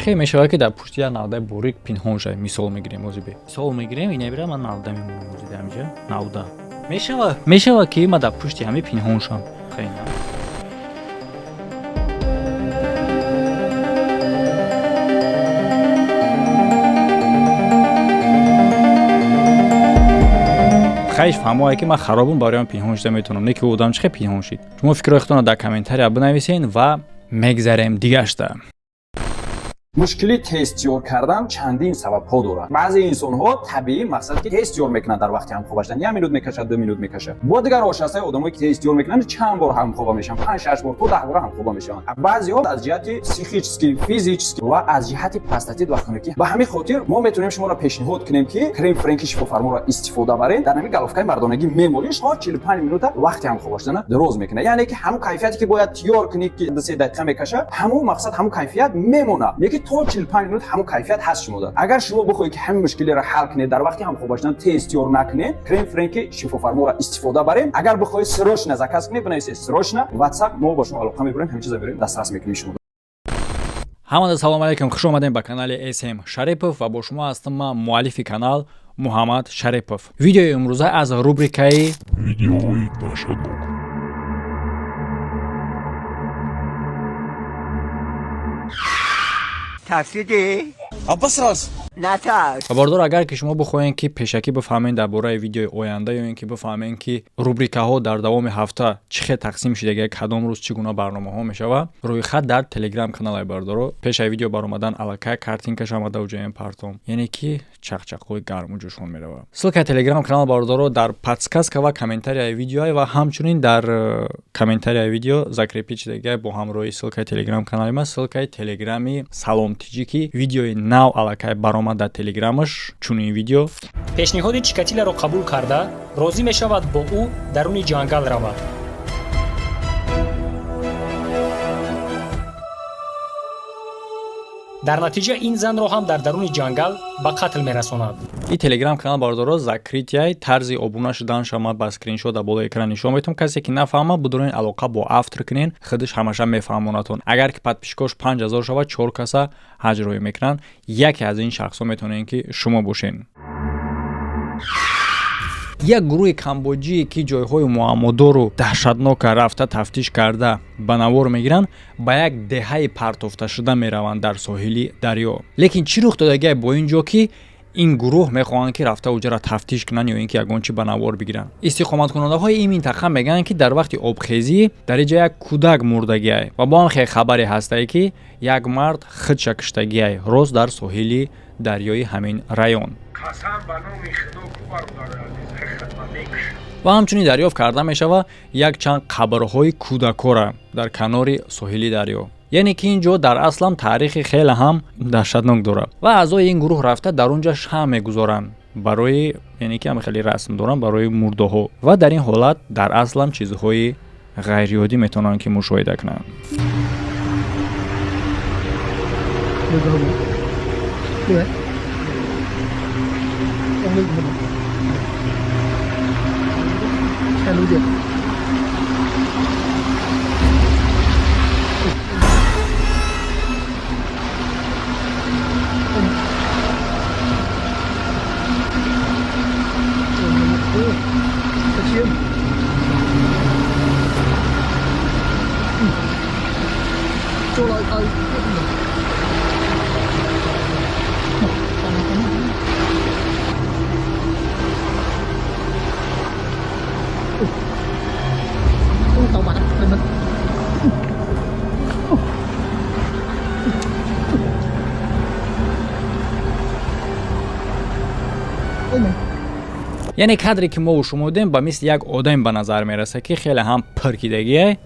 خیلی میشه که در پشتی در ناوده باریک پنهان شه. مثال میگیریم اوزیبی. مثال میگیریم اینا برام من ناوده میمونم اوزیده همینجا. ناوده. میشه که من در پشتی همه پنهان شم. خیلی نه. خیش فهموایی که من خرابم باریام پنهان شده میتونم. نه که اودام چه پنهان شید. شما فکراتتون رو در کامنتاری بنویسین و میگذاریم دیگه‌شته. مشکلی تست یور کردن چندین سبب ها دارد. بعضی انسان ها طبیعی مقصد که تست یور میکنن در وقتی هم خواب شدن 1 مینوت میکشه 2 مینوت میکشه. با دیگر آشناسای آدمایی که تست یور میکنن چند بار هم خواب میشن 5 6 بار تو 10 بار هم خواب میشن. بعضی ها از جهت پسیکیکی فیزیکی و از جهت پاستاتید و خونگی به همین خاطر ما میتونیم شما را پیشنهاد کنیم که کریم فرانکی شفافرما را استفاده برین. در همین گلوفکای مردانگی میموریش تا 45 مینوت وقتی هم خواب شدن دراز میکنه. یعنی که همون کیفیتی که باید تیار کنید که 3 دقیقه میکشه همون مقصد همون کیفیت میمونه. میگه تا 45 مینوت همون کیفیت هست شما داره. اگر شما بخواید که همین مشکلی را حل کنید در وقتی هم خوب باشن تست یور نکنید کریم فرانکی شفافرما را استفاده برین. اگر بخواید سروش نزاکت کنید بنویسید سروش نه واتساپ ما با شما علاقه می‌کنیم همه چیزا بریم دسترس میکنیم شما. همه سلام علیکم خوش اومدین به کانال SM شریپов و با شما هستم من مؤلف کانال محمد شریپов. ویدیو امروزه از روبریکای ویدیوهای وحشتناک. تفسیری؟ عباس نترس. خبردار اگر که شما بخواین که پیشکی بفهمین درباره ویدیو آینده یا اینکه بفهمین که روبریکاها در دوام هفته چه تقسیم شده کدام روز چگونه برنامه‌ها میشوه روی خط در تلگرام کانال بردارو پیش ویدیو بر اومدن الکا کارتینکش آماده و جایم پارتوم یعنی که چقچقوی گرم و جوشون میره. سلک تلگرام کانال بردارو در پادکست و کامنتاری ویدیو و همچنین در کامنتاری ویدیو ذکر پیچ دیگه با همراهی سلک تلگرام کانال ما سلک تلگرامی سلام تیجیکی ویدیو نو الکا برآمد در تلگرامش چونین ویدیو пешниҳоди Чикатилоро қабул карда розӣ мешавад бо ӯ даруни ҷангал равад. дар натиҷа ин занро ҳам дар даруни ҷангал ба қатл мерасонад. این تلگرام کانال باردارو ذکریتیای طرز ابونه شدن شما با اسکرین شات بالا اکران نشون میتونم کسی که نفهمه بدون علاقه با افتر کنین خودش همیشه میفهمونتون. اگر که پادپیشکاش 5000 شود 4 کسا هجروی میکنن یکی از این شخصا میتونین که شما باشین. یک گروه کامبوجی که جایهای معمودار رو دهشتناک رفته تفتیش کرده به نوار میگیرن با یک دهه پرتافته شده میروند در ساحلی دریا. لیکن چی رخ داده با اینجا که این گروه میخوان که رفته اوجا را تفتیش کنن یا اینکه یگانچی به نوار بگیرن. استقامت کننده های این منطقه میگن که در وقت آبخیزی در اینجا یک کودک مردگی و با هم خیلی خبری هسته که یک مرد خودش کشتگی روز در ساحلی دریای همین رایون. و همچنین دریافت کرده میشه و یک چند قبرهای کودک‌ها را در کنار ساحلی دریا. یعنی که اینجا در اصلا تاریخ خیلی هم دهشتناک داره و اعضای این گروه رفته در اونجا شمع میگذارن برای یعنی که هم خیلی رسم دارن برای مرده ها و در این حالت در اصلا چیزهای غیر عادی میتونن که مشاهده کنن. یعنی کادری که ما و شما دیدیم با مثل یک آدم به نظر میرسه که خیلی هم پرکیدگی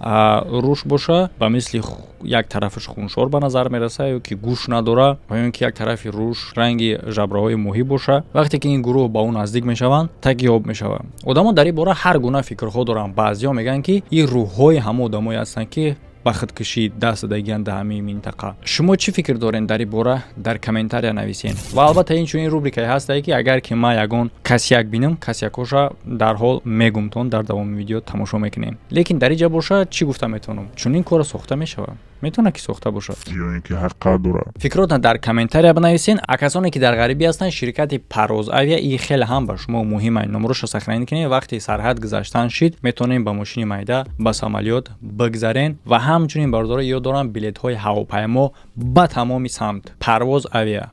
روش باشه با مثل یک طرفش خونشور به نظر میرسه یا که گوش نداره و اینکه یک طرف روش رنگ ژبرهای موهی باشه. وقتی که این گروه با اون نزدیک میشوند تگیاب میشوند. آدما در این باره هر گونه فکرها دارن. بعضیا میگن که این روح‌های هم آدمایی هستن که با خودکشی دست دادن در همین منطقه. شما چی فکر دارین در این باره در کامنتاری نویسین. و البته این چنین روبریکای هست که اگر که ما یگان کسیک بینم کسیکوشا در حال میگم تون در دوام ویدیو تماشا میکنیم. لیکن در اینجا باشه چی گفتم میتونم چون این کار ساخته میشه. метавонад ки сохта бошад. ё ин ки ҳақиқат дорад. фикротна дар комментария бинависен. А касоне ки дар ғарибӣ ҳастанд, ширкати Парвоз Авиа и хеле ҳам ба шумо муҳима номерошро сохранӣ кунед. Вақти сарҳад гузаштан шид, метавонем ба мошини майда, ба самолёт бигзарен ва ҳамчунин бардора ёд дорам билетҳои ҳавопаймо ба тамоми самт. Парвоз Авиа.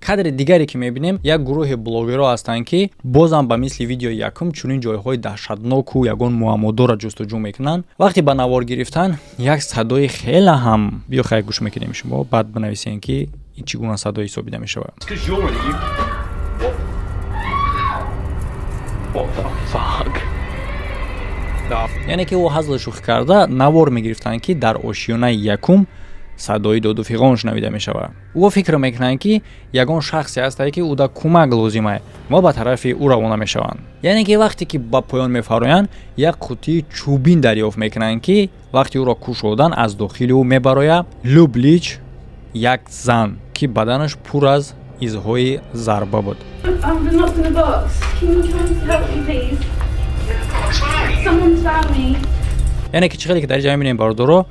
кадри дигаре ки мебинем, як гурӯҳи блогерҳо ҳастанд ки бозам ба мисли видеои якум чунин ҷойҳои даҳшатноку ягон муаммодорро ҷустуҷӯ мекунанд. вақти ба навор гирифтан як садои хеле ҳам биёхай гӯш мекунем шумо, баъд бинависем ки ин чӣ гуна садо ҳисобида мешавад. яъне ки ӯ ҳазли шӯхӣ карда навор мегирифтанд ки дар ошиёнаи якум садои доду фиғон шунавида мешавад. ӯ фикр мекунанд ки ягон шахсе ҳастае ки ӯ да кӯмак лозим ай ва ба тарафи ӯ равона мешаванд. яъне ки вақте ки ба поён мефароянд, як қуттии чӯбин дарёфт мекунанд ки вақти ӯро кушодан аз дохили ӯ мебарояд Люблич як зан ки баданаш пур аз изҳои зарба буд. I've been locked in a box. Can you try to help me, please? Someone's found me. яъне ки чӣ хеле ки дар ҷа мебинем бардоро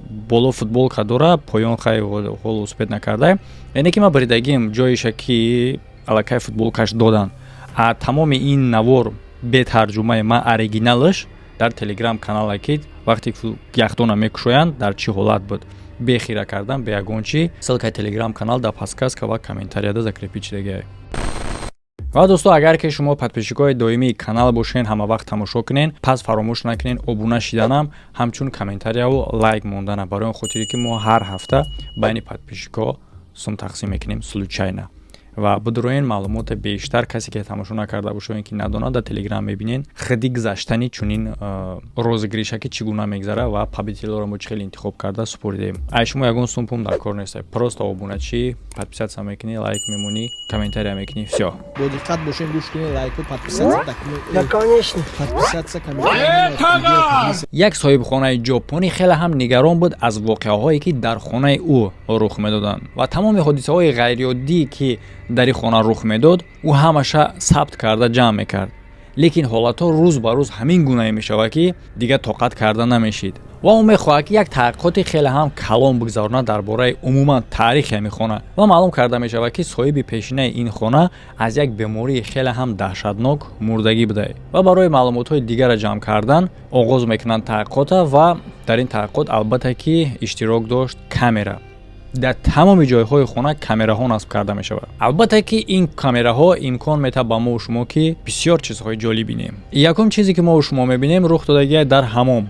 боло футболка дора, поён хай ҳолу спед накарда. яъне ки ма баридагим ҷоиша ки аллакай футболкаш додан. А тамоми ин навор бе тарҷумаи ма оригиналаш дар телеграм канала ки вақте яхдона мекушоянд дар чӣ ҳолат буд. бехира кардан бе ягон чӣ. ссилкаи телеграм канал дар подсказка ва комментарияда закрепичидагиай. ва дӯсто, агар ки шумо подписчикои доимии канал бошен, ҳама вақт тамошо кунен, пас фаромӯш накунен обуна шиданам, ҳамчун комментарияву лайк мондана, барои он хотире ки мо ҳар ҳафта байни подписчико сум тақсим мекунем случайна. ва бидуроен маълумоти бештар, касе ки тамошо накарда бошад ки надонад, дар телеграм мебинен хиди гузаштани чунин розыгриша ки чӣ гуна мегзара ва победителоро мо чӣ хеле интихоб карда супоридем. ай шумо ягон сумпум дар кор нест, просто обуначӣ, подписатсия мекунӣ, лайк мемонӣ, комментария мекунӣ, всё. Бо диққат бошен, гӯш кунед, лайку, подписатсия Да, конечно. подписатсия, комментария. як соҳибхонаи ҷопонӣ хеле ҳам нигарон буд аз воқеаҳое ки дар хонаи ӯ рух медоданд ва тамоми ҳодисаҳои ғайриоддӣ ки дар ин хона рух медод, ӯ ҳамаша сабт карда ҷамъ мекард. лекин ҳолатҳо рӯз ба рӯз ҳамин гунае мешавад ки дигар тоқат карда намешид ва ӯ мехоҳад ки як таҳқиқоти хеле ҳам калон бигзаронад дар бораи умуман таърихи ҳамин хона ва маълум карда мешавад ки соҳиби пешинаи ин хона аз як бемории хеле ҳам даҳшатнок мурдагӣ будааст ва барои маълумотҳои дигара ҷамъ кардан оғоз мекунанд таҳқиқота ва дар ин таҳқиқот албатта ки иштирок дошт камера. дар тамоми ҷойҳои хона камераҳо насб карда мешавад. албатта ки ин камераҳо имкон метавад ба мо шумо ки бисёр чизҳои ҷолиб бинем. якум чизе ки мо шумо мебинем рух додагиай дар ҳамом.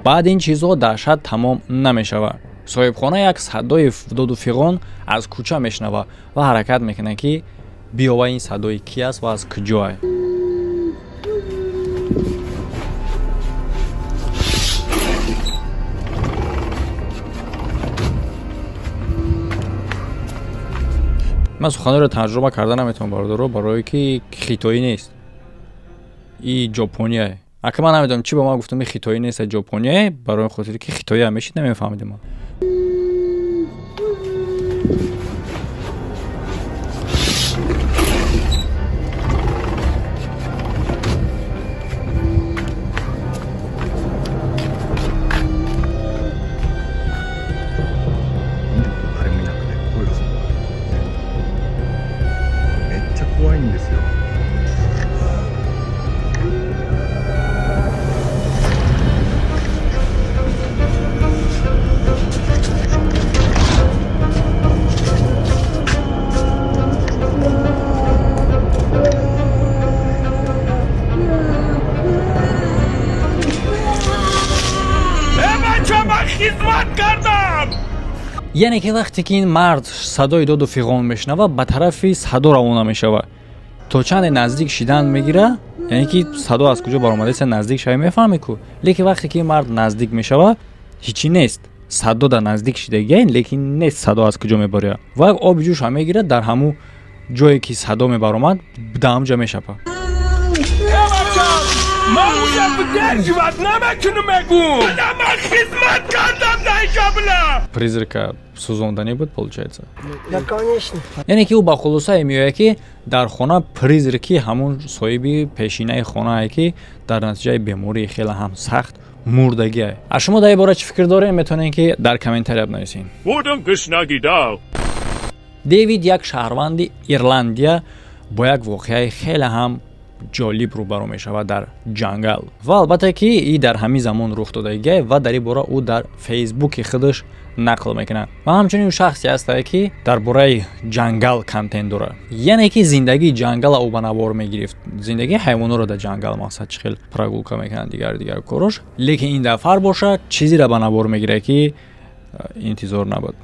баъд ин чизҳо даҳшат тамом намешавад. соҳибхона як садои доду фиғон аз кӯча мешунавад ва ҳаракат мекунад ки биёва ин садои ки аст ва аз куҷоай. ман суханҳоро таҷруба карда наметавонам бардоро, барое ки хитоӣ нест. И ҷопония. ака ман намедонам чӣ ба ман гуфтам хитоӣ нест, ҷопония, барои хотире ки хитоӣ ҳамешид намефаҳмидем. яъне ки вақте ки ин мард садои доду фиғон мешунавад, ба тарафи садо равона мешавад. то чанде наздик шидан мегира, яъне ки садо аз куҷо баромадаест, наздик шавӣ мефаҳме ку. лекин вақте ки ин мард наздик мешавад, ҳичӣ нест. садо дар наздик шидагиаст, лекин нест садо аз куҷо мебарояд. ва оби ҷӯша мегирад, дар ҳамун ҷое ки садо мебаромад, дар ҳамунҷа мешапад. من بودم به درجوت نمکنو مگو من خدمت کردم در جبله призрака сӯзондани буд получается. Да, конечно. яъне ки ӯ ба хулосае меояд ки дар хона призраки ҳамун соҳиби пешинаи хонае ки дар натиҷаи бемории хеле ҳам сахт мурдагие. аз шумо дар ин бора чӣ фикр доред метавонед ки дар комментария бинависед. Будем гушнагидав. дэвид як шаҳрванди ирландия бо як воқеаи хеле ҳам ҷолиб рӯбаро мешавад дар ҷангал ва албатта ки и дар ҳамин замон рух додагие ва дар ин бора ӯ дар фейсбуки худаш нақл мекунад ва ҳамчунин ӯ шахсе ҳастае ки дар бораи ҷангал контент дорад, яъне ки зиндагии ҷангала ӯ ба навор мегирифт, зиндагии ҳайвонотро дар ҷангал мақсад чӣ хел прогулка мекунанд дигар корош, лекин ин дафъар бошад чизеро ба навор мегирад ки интизор набуд.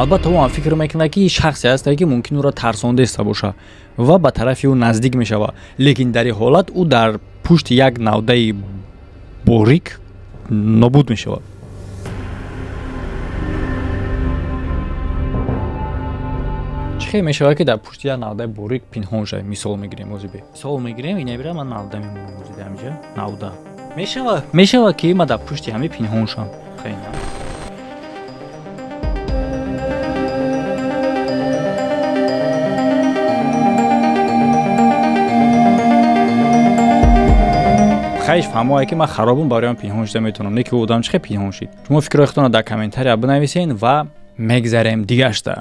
албатта ӯ ҳам фикр мекунад ки шахсе ҳастае ки мумкин ӯро тарсонда иста бошад ва ба тарафи ӯ наздик мешавад, лекин дар ин ҳолат ӯ дар пушти як навдаи борик нобуд мешавад. чӣ хел мешавад ки дар пушти як навдаи борик пинҳон шавад? мисол мегирем озибе, мисол мегирем инабира ман навда мемонам озида ҳамҷа навда мешавад ки ман дар пушти ҳамин пинҳон шавам. хеле خیش فهموه که من خرابون برایم پنهان شده میتونم نه که اودم چه پنهان شید. شما فکرایتون رو در کامنتاریا بنویسین و میگذاریم دیگه‌شته.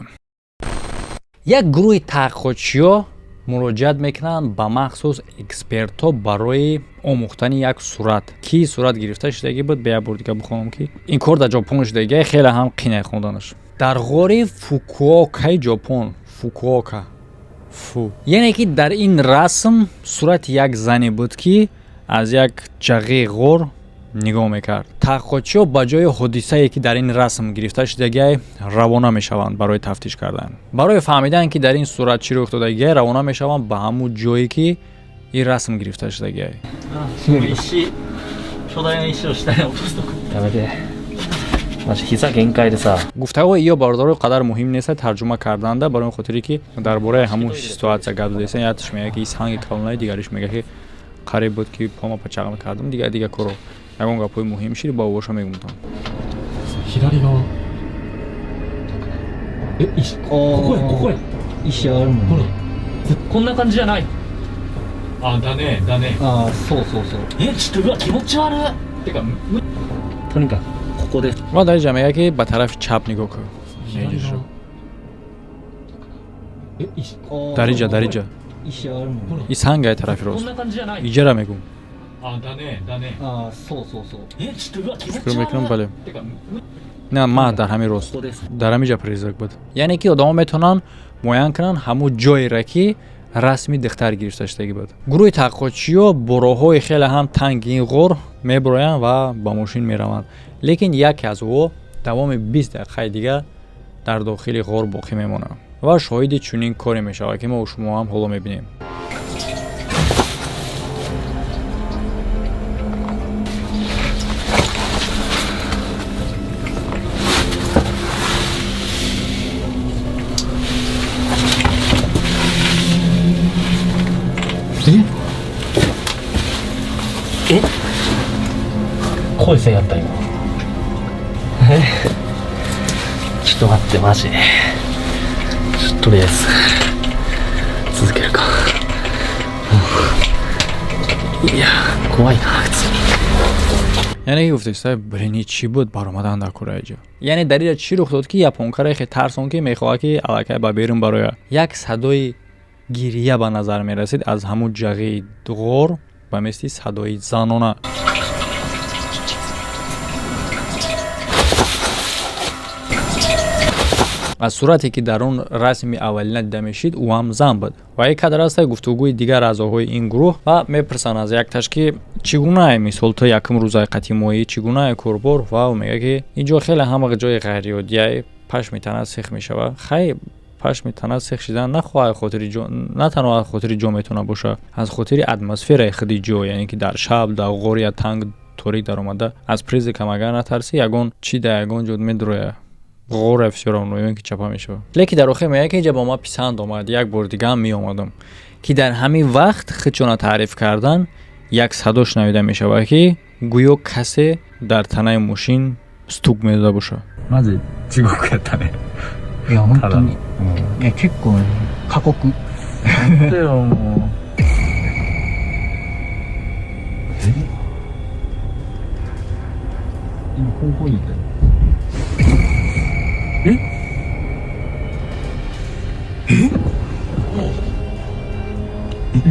یک گروه تحقیقاتچی‌ها مراجعت میکنن به مخصوص اکسپرت‌ها برای آموختن یک صورت کی صورت گرفته شدگی بود به بار دیگه بخونم که این کار در ژاپن شدگی خیلی هم قینه خوندنش. در غار فوکووکای ژاپن فوکووکا یعنی که در این رسم صورت یک زنی بود که از یک جغه غور نگاه میکرد. تحقیقاتچی‌ها با جای حادثه‌ای که در این رسم گرفته شدگی روانه میشوند برای تفتیش کردن. برای فهمیدن که در این صورت چی رخ دادگی روانه میشوند به همون جایی که این رسم گرفته شدگی. گفتگوی یا باردار قدر مهم نیست ترجمه کردن ده برای خاطری که درباره همون سیتواسیا گپ زدن یادش میاد که سانگ کلونای دیگرش میگه که قریب بود که پاما پچاق میکردم دیگه کارو یگان گپای مهم شیر با باشا میگم تا 左側石ここへ石あるもんほらこんな感じじゃないあだねあそうちょっとうわ気持ち悪いてかとにかくここで و در جمعه که به طرف چپ نگاه کن در اینجا این سنگ طرف راست اینجا را میگم فکر میکنم بله نه ما در همین راست در همینجا پریزک بود یعنی که آدم میتونن معاین کنن همون جایی را که رسمی دختر گرفته شدگی بود. گروه تحقیقاتچی‌ها با راه‌های خیلی هم تنگ این غار میبرند و با ماشین میروند، لیکن یکی از او دوام 20 دقیقه دیگه در داخل غار باقی میمونه و شاهد چنین کاری میشه که ما و شما هم حالا میبینیم.声せやった今ちょっと待ってマジちょっととりあえず続けるかいや怖いな普通にیعنی گفته است برینی چی بود بر اومدن در کره جا یعنی در اینجا چی رخ داد که یاپونکا خیلی ترسون که میخواد که الکی با بیرون برای یک صدای گریه به نظر میرسید از همون جغه غار و مثل صدای زنانه аз сурате ки дар он расми аввалина дида мешид ӯ ҳам зан буд. ва як кадр аст гуфтугӯи дигар аъзоҳои ин гурӯҳ ва мепурсанд аз якташ ки чӣ гуна мисол то якум рӯзаи қатъимоӣ чӣ гуна курбор ва ӯ мега ки ин ҷо хеле ҳама ҷои ғайриоддия пашми тана сех мешава. хай пашми тана сех шидан нахоҳад хотири ҷо на танҳо аз хотири ҷо метавона боша, аз хотири атмосфераи худи ҷо, яъне ки дар шаб дар ғори я танг торик даромада аз призикам агар натарси ягон чӣ да ягон ҷо медроя ғора всё равно ин ки чапа мешава. лекин дар охир мега ки ҷа ба ма писанд омад, як бор дига ҳам меомадам ки дар ҳамин вақт худшона таъриф кардан як садо шунавида мешава ки гӯё касе дар танаи мошин стук медода боша. まず地獄やったね。いや、本当に。いや、結構ね、過酷。なんだよ、もう。今、高校にいたよ。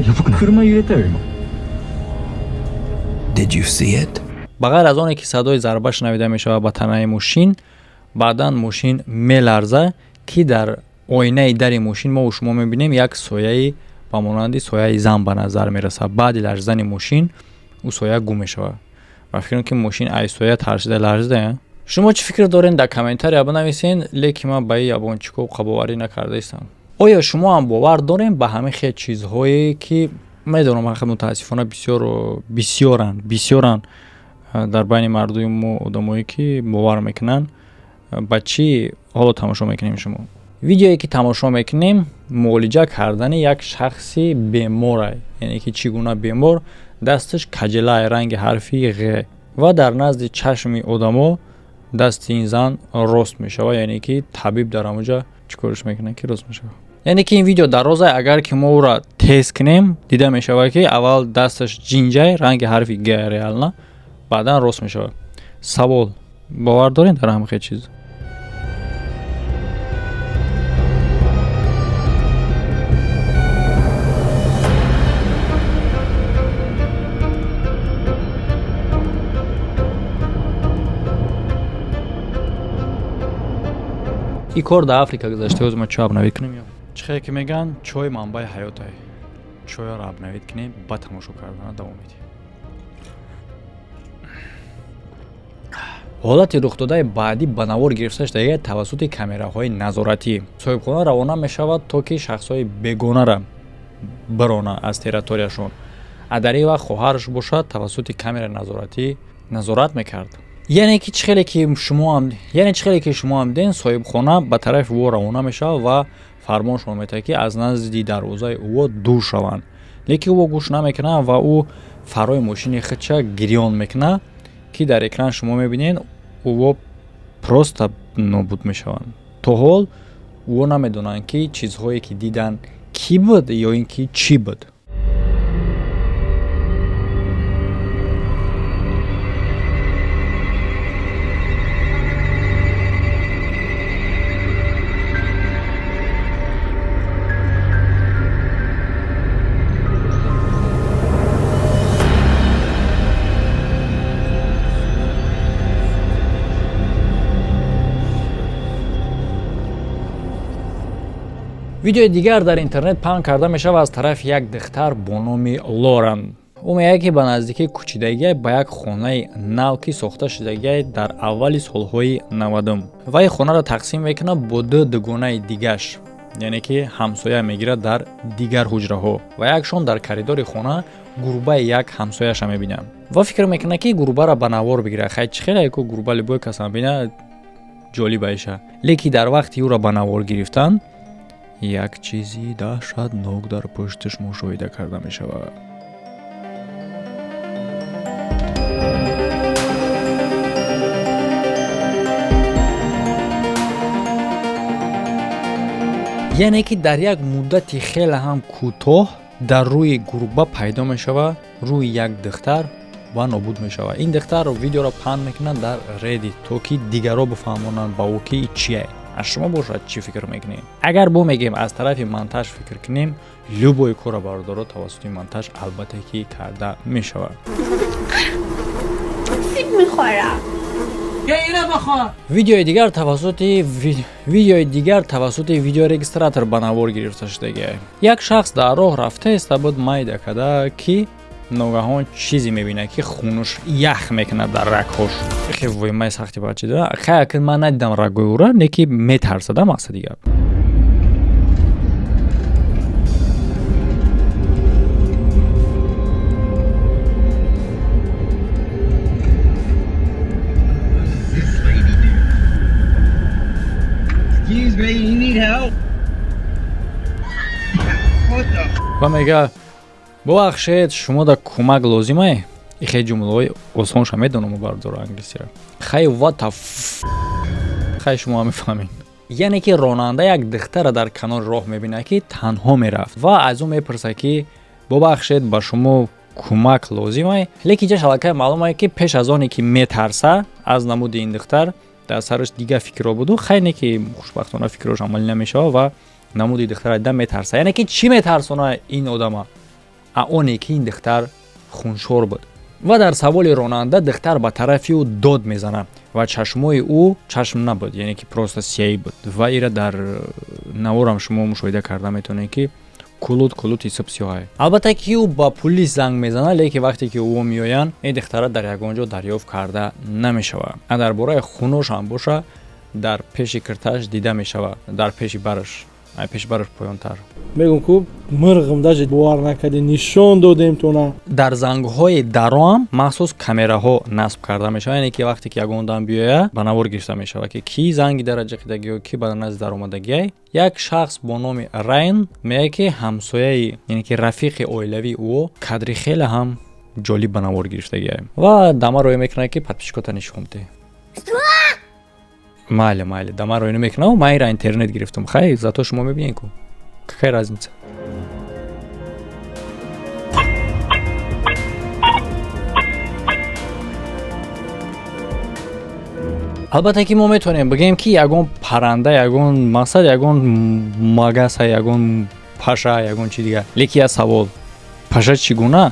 やばくない？車揺れたよ、今。Did you see it? бағайр аз оне ки садои зарба шунавида мешава ба танаи мошин, баъдан мошин меларза ки дар оинаи дари мошин мо шумо мебинем як сояи ба монанди сояи зан ба назар мерасад. баъди ларзидани мошин ӯ соя гум мешава. ва фикр ки мошин ай соя тарсида ларзида. шумо чӣ фикр доред дар комментария бинависен, лекин ман ба ин ябончико қабоварӣ накарда истам. оё шумо ҳам бовар дорем ба ҳамин хел чизҳое ки медонам ҳақиқат мутаассифона бисёран дар байни мардуми мо одамое ки бовар мекунанд. ба чӣ ҳоло тамошо мекунем шумо? видеое ки тамошо мекунем муолиҷа кардани як шахси бемора, яъне ки чӣ гуна бемор, дасташ каҷелаи ранги ҳарфи ғ ва дар назди чашми одамо дасти ин зан рост мешава, яъне ки табиб дар ҳамонҷа чӣ кораш мекунад ки рост мешава. яъне ки ин видео дароза, агар ки мо ӯро тест кунем дида мешава ки аввал дасташ ҷинҷай ранги ҳарфи г реална, баъдан рост мешава. савол бовар дорем дар ҳамин хел чиз? ин кор дар Африка гузашта. ӯз мо чой абнавид кунем ё чӣ хеле ки меган чой манбаи ҳаётае. чойро абнавид кунем, ба тамошо кардана давом медиҳем. ҳолати рухдодаи баъдӣ ба навор гирифта шудаги тавассути камераҳои назоратӣ. соҳибхона равона мешавад то ки шахсҳои бегонара барона аз территорияшон. дар ин вақт хоҳараш бошад тавассути камераи назоратӣ назорат мекард. яъне ки чӣ хеле ки шумо ҳам ден соҳибхона ба тарафи ӯ равона мешавад ва фармоншон метаҳад ки аз назди дарвозаи ӯ дур шаванд. лекин ӯ гӯш намекунад ва ӯ фарои мошини худша гирён мекунад ки дар экран шумо мебинед ӯ просто нобуд мешаванд. то ҳол ӯ намедонанд ки чизҳое ки диданд кӣ буд ё ин ки чӣ буд. видеои дигар дар интернет паҳн карда мешавад аз тарафи як духтар бо номи Лорен. ӯ мегӯяд ки ба наздикии кӯчидагӣ ба як хонаи нав ки сохта шудагӣ дар аввали солҳои 90 ва ин хонаро тақсим мекунад бо ду дугонаи дигаш, яъне ки ҳамсоя мегирад дар дигар ҳуҷраҳо ва якшон дар коридори хона гурбаи як ҳамсояша мебинад ва фикр мекунад ки гурбаро ба навор бигирад. хай чӣ хеле ку гурба любой касам бинад ҷолиба иша. лекин дар вақти ӯро ба навор гирифтанд як чизи даҳшатнок дар пушташ мушоҳида карда мешавад. яъне ки дар як муддати хеле ҳам кӯтоҳ дар рӯи гурба пайдо мешавад рӯи як духтар ва нобуд мешавад. ин духтарро видеоро паҳн мекунад дар Reddit то ки дигаро бифаҳмонанд ба ӯ ки чие. аз шумо бошад чӣ фикр мекунем? агар бо мегем аз тарафи монтаж фикр кунем, любой кора бардоро тавассути монтаж албатта ки карда мешавад. سیب میخورم видеои дигар тавассути видеорегистратор ба навор гирифта шудагиай. Як шахс дар роҳ рафта истабуд майда када ки ногаҳон чизе мебинад ки хунуш ях мекунад дар рагҳош. Хеле вой май сахти бачи дора. Хай акил ман надидам рагои ура, неки метарсада мақсади гап. Excuse me, you need help? What the? ва мега бубахшед шумо да кӯмак лозимае? И хеле ҷумлаҳои осонша медонам бардора англисиро. Хай what the хай шумо мефаҳмед. яъне ки ронанда як духтара дар канори роҳ мебинад ки танҳо мерафт ва аз ӯ мепурсад ки бубахшед ба шумо кӯмак лозимае, лекин ҷаш аллакай маълумае ки пеш аз оне ки метарса аз намуди ин духтар дар сараш дигар фикрҳо буду, хайне ки хушбахтона фикрҳош амалӣ намешава ва намуди духтара дидан метарса. яъне ки чӣ метарсона ин одама? оне ки ин духтар хуншор буд. ва дар саволи ронанда духтар ба тарафи ӯ дод мезанад ва чашмои ӯ чашм набуд, яъне ки просто сияӣ буд. ва ира дар наворам шумо мушоҳида карда метавонед ки кулут ҳисоб сиёҳае. албатта ки ӯ ба пулис занг мезанад, лекин вақте ки ӯ меоянд ин духтара дар ягон ҷо дарёфт карда намешавад. дар бораи хунош ҳам боша дар пеши кирташ дида мешавад, дар пеши бараш поёнтар. мегӯм ку мирғам даже бовар накардӣ, нишон додем тона. дар зангҳои даро ҳам махсус камераҳо насб карда мешавад, яъне ки вақте ки ягон одам биёяд ба навор гирифта мешавад ки кӣ занги дара ҷиқидагиё, кӣ ба назди даромадагиай. як шахс бо номи Райн мегӯяд ки ҳамсояи, яъне ки рафиқи оилавии ӯ кадри хеле ҳам ҷолиб ба навор гирифтагиай ва дама роя мекунад ки подписчикота нишонте. майли дама роя мекунам, ман ира интернет гирифтам. хай зато шумо мебинед ку какая разница. албатта ки мо метавонем бигем ки ягон парранда, ягон мақсад, ягон магаса, ягон паша, ягон чи дигар. лекин як савол, паша чӣ гуна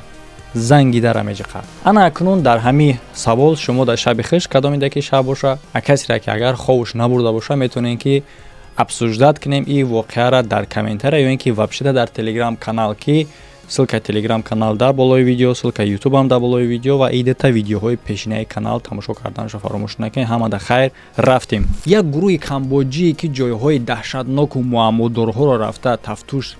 занги дара меҷиқад? ана акнун дар ҳамин савол шумо дар шаби хиш кадомида ки шаб боша, касере ки агар ховуш набурда боша метавонем ки обсуждат кунем ин воқеаро дар комментария ё ин ки вобшита дар телеграм канал, ки ссилкаи телеграм канал дар болои видео, ссилкаи ютуб ам дар болои видео ва идета видеоҳои пешинаи канал тамошо карданашо фаромӯш накунед. ҳамада хайр, рафтем. як гурӯҳи камбоҷие ки ҷойҳои даҳшатноку муаммодорҳоро рафта тафтуш